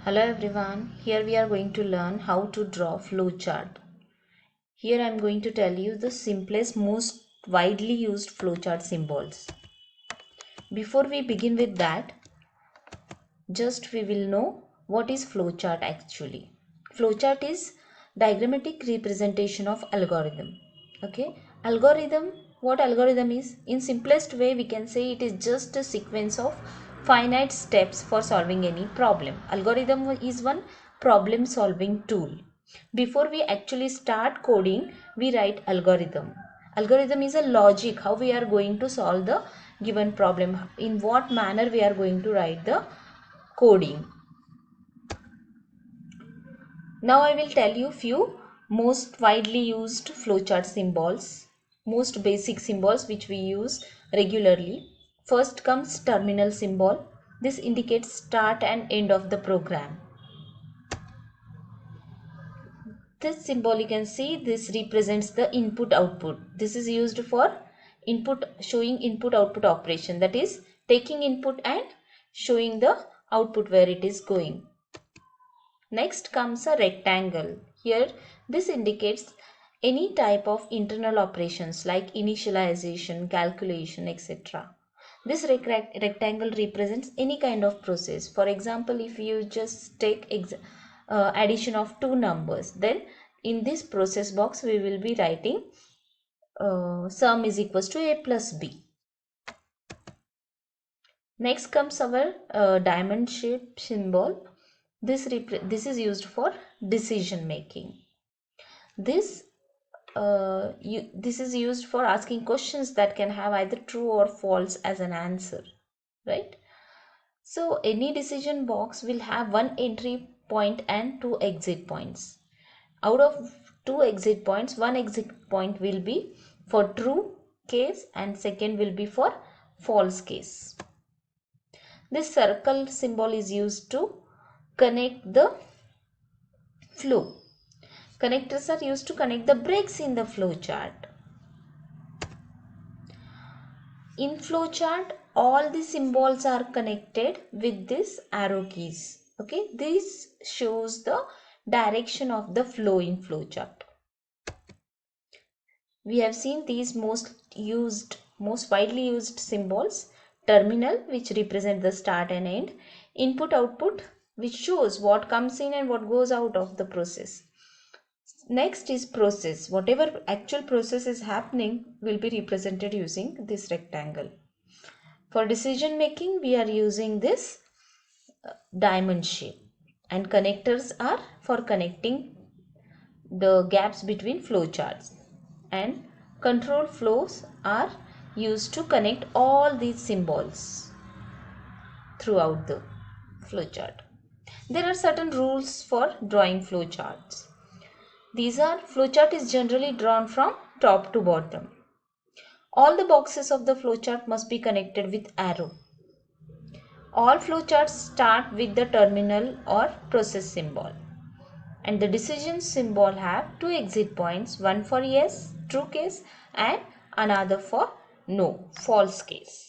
Hello everyone, here we are going to learn how to draw flowchart. Here I am going to tell you the simplest, most widely used flowchart symbols. Before we begin with that, just we will know what is flowchart actually. Flowchart is diagrammatic representation of algorithm. Okay, what algorithm is? In simplest way we can say it is just a sequence of finite steps for solving any problem. Algorithm is one problem solving tool. Before we actually start coding, we write algorithm. Algorithm is a logic how we are going to solve the given problem, in what manner we are going to write the coding. Now I will tell you few most widely used flowchart symbols, most basic symbols which we use regularly. First comes terminal symbol. This indicates start and end of the program. This symbol you can see, this represents the input output. This is used for input, showing input output operation, that is taking input and showing the output where it is going. Next comes a rectangle. Here this indicates any type of internal operations like initialization, calculation, etc. This rectangle represents any kind of process. For example, if you just take addition of two numbers, then in this process box we will be writing sum is equals to a plus b. Next comes our diamond shape symbol. This is used for decision making. This is used for asking questions that can have either true or false as an answer, right? So any decision box will have one entry point and two exit points. Out of two exit points, one exit point will be for true case and second will be for false case. This circle symbol is used to connect the flow. Connectors are used to connect the breaks in the flowchart. In flowchart, all the symbols are connected with this arrow keys. Okay, this shows the direction of the flow in flowchart. We have seen these most widely used symbols. Terminal, which represent the start and end. Input output, which shows what comes in and what goes out of the process. Next is process. Whatever actual process is happening will be represented using this rectangle. For decision making, we are using this diamond shape, and connectors are for connecting the gaps between flowcharts, and control flows are used to connect all these symbols throughout the flowchart. There are certain rules for drawing flowcharts. These are: flowchart is generally drawn from top to bottom. All the boxes of the flowchart must be connected with arrow. All flowcharts start with the terminal or process symbol. And the decision symbol have two exit points, one for yes, true case, and another for no, false case.